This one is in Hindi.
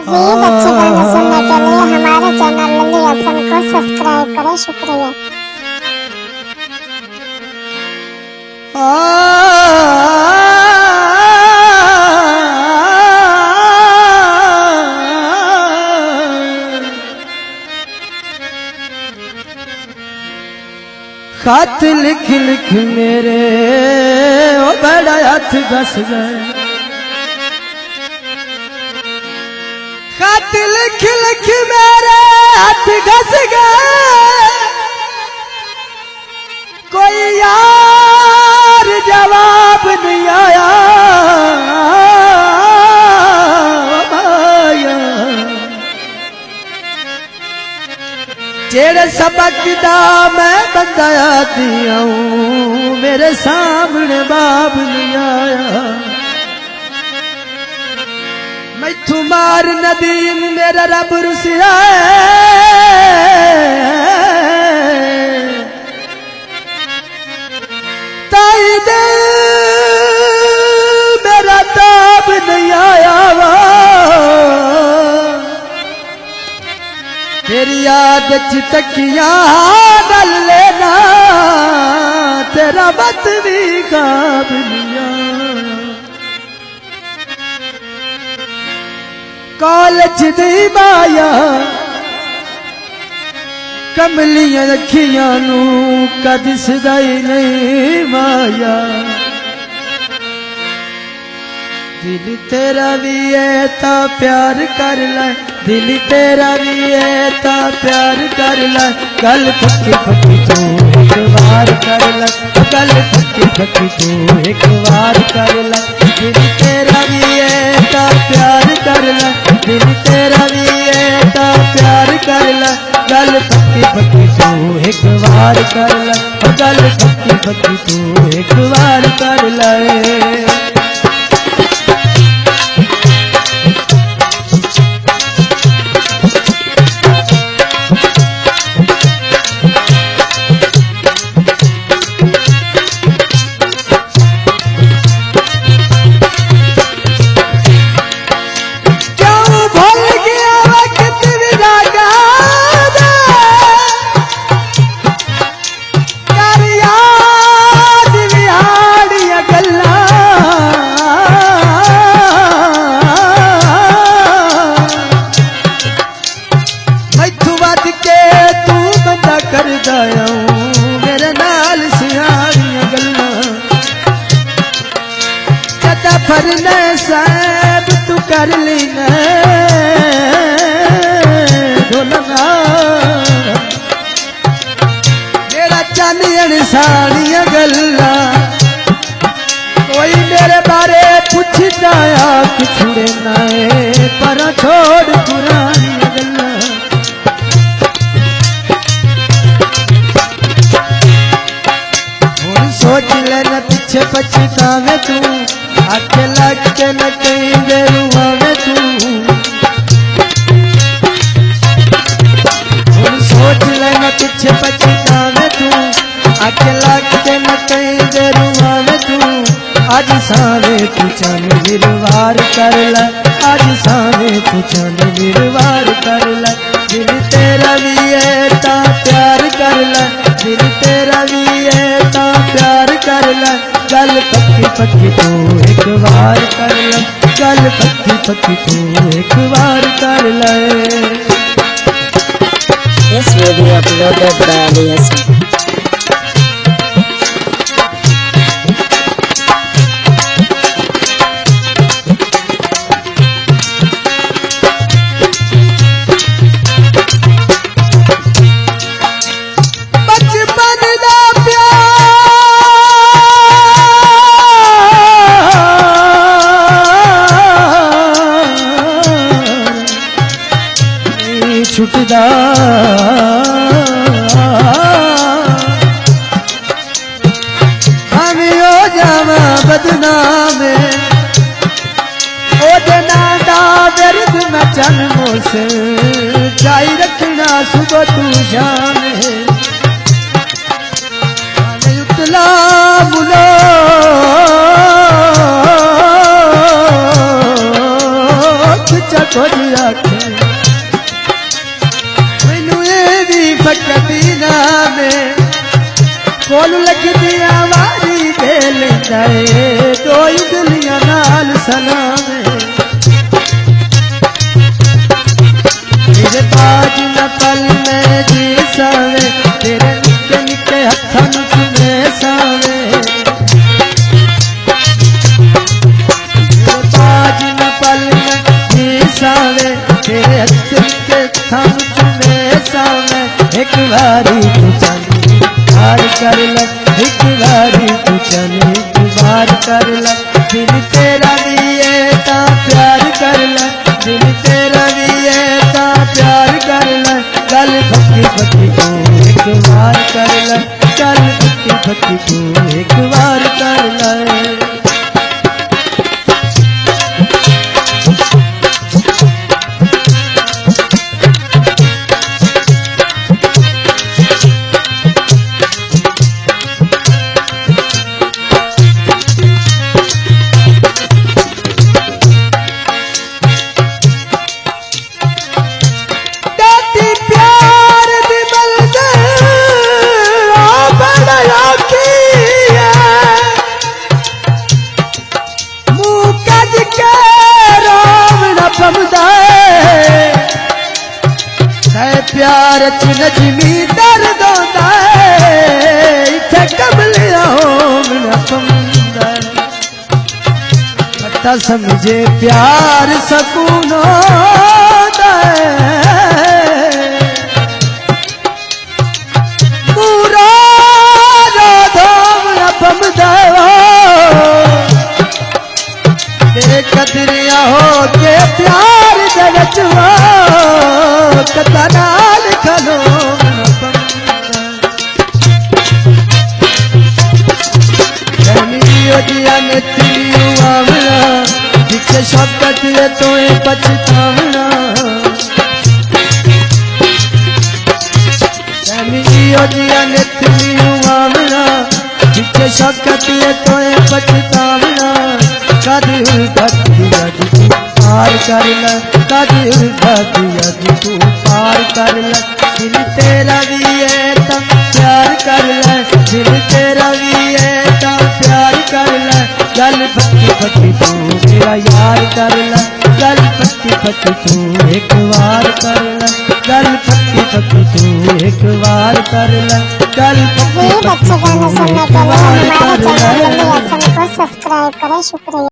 मज़ीद अच्छे गाने सुनने के लिए हमारे चैनल लल्ली हसन को सब्सक्राइब करें। शुक्रिया। खत लिख लिख मेरे ओ बड़ा हाथ घस गए। खत लिख लिख मेरे हाथ घस गए। कोई यार जवाब नहीं आया। जेड़े सबक दा मैं बंदाया दिया हूं, मेरे सामने बाब नहीं आया। मैं तुम्हार नदीम मेरा रब रुसिया। ताई दे मेरा ताब नहीं आया। तेरी याद तकिया डल लेना, तेरा मत भी काबलिया। कॉलेज दी माया कमलियां अखियां नू कद सदाई नहीं माया। दिल तेरा भी है ता प्यार कर ले, दिल तेरा भी है ता प्यार कर ले। गल पक्की पक्की तू एक बार कर ले, गल पक्की पक्की तू एक बार कर ले। दिल तेरा भी है ता प्यार कर ले, दिल तेरा भी है ता प्यार कर ले। गल पक्की पक्की तू एक बार कर ले, गल पक्की पक्की तू एक बार कर ले। मेरे नाल सियारियां गल्लां जदा फरने साहब तू कर लीना ढोलना। मेरा चानियन साड़ियां गल्लां कोई मेरे बारे पुछदा आख छुड़े नाए पर छोड़ पुरानियां गल्लां। सोच लेना पीछे पछतावे तू, आके लग के न कहीं बेरुआवे तू। सोच लेना पीछे पछतावे तू, आके लग के न कहीं बेरुआवे तू। आज सावे तू चन वीरवार कर ले, आज सावे तू चन वीरवार कर ले। दिल तेरा भी है ता प्यार कर ले, दिल तेरा भी है ता प्यार कर ले। गल पक्की पक्की तू एक बार कर ले, गल पक्की पक्की तू एक बार कर ले। This video uploaded by Ali Hassan. छुटदा हम हो जावा बदनाम, ओ नादा दर्द न जन्मों से जाई रखना सुबह तू शाम। उतला मुलो चकोरिया आखे मैनू ये भी फकती ना में कोल लगदिया वारी बेल जाए दो उंगलियां नाल सलामे तेरे ताज न पल में जी सावे तेरे निके निके हथन सुने सावे तेरे ताज न पल में जी सावे तेरे निके निके हथन सुने सावे एक बारी तू चली बार कर ले एक बारी तू चली तू बार कर ले दिल तेरा भी है ता प्यार कर ले दिल तेरा भी है ता प्यार कर ले गल फकी फकी तू एक बार कर ले गल फकी फकी तू एक बार कर ले प्यार च नजमी दर्द होता है इथे कबलिया हो न पमंदा पता समझे प्यार सकून होता है पूरा धोम न पमंदा कदरिया हो के प्यार दरचवा कतना लिखलो दिया ने तिलुआवना जिसे शब्द दिए तो पछतावना दिया ने तिलुआवना जिसे शब्द दिए तो पछतावना कदी उल्फतिया तू पार कर ले कदी उल्फतिया तू पार कर ले दिल तेरा भी है तब प्यार कर ले दिल तेरा भी है तब प्यार कर ले गल फकी फकी तू मेरा यार कर ले गल फकी फकी तू एक बार कर ले गल फकी फकी तू एक बार कर ले गल फकी ये बच्चे गाना सुनने के लिए हमारे चैनल को सब्सक्राइब करें। शुक्रिया।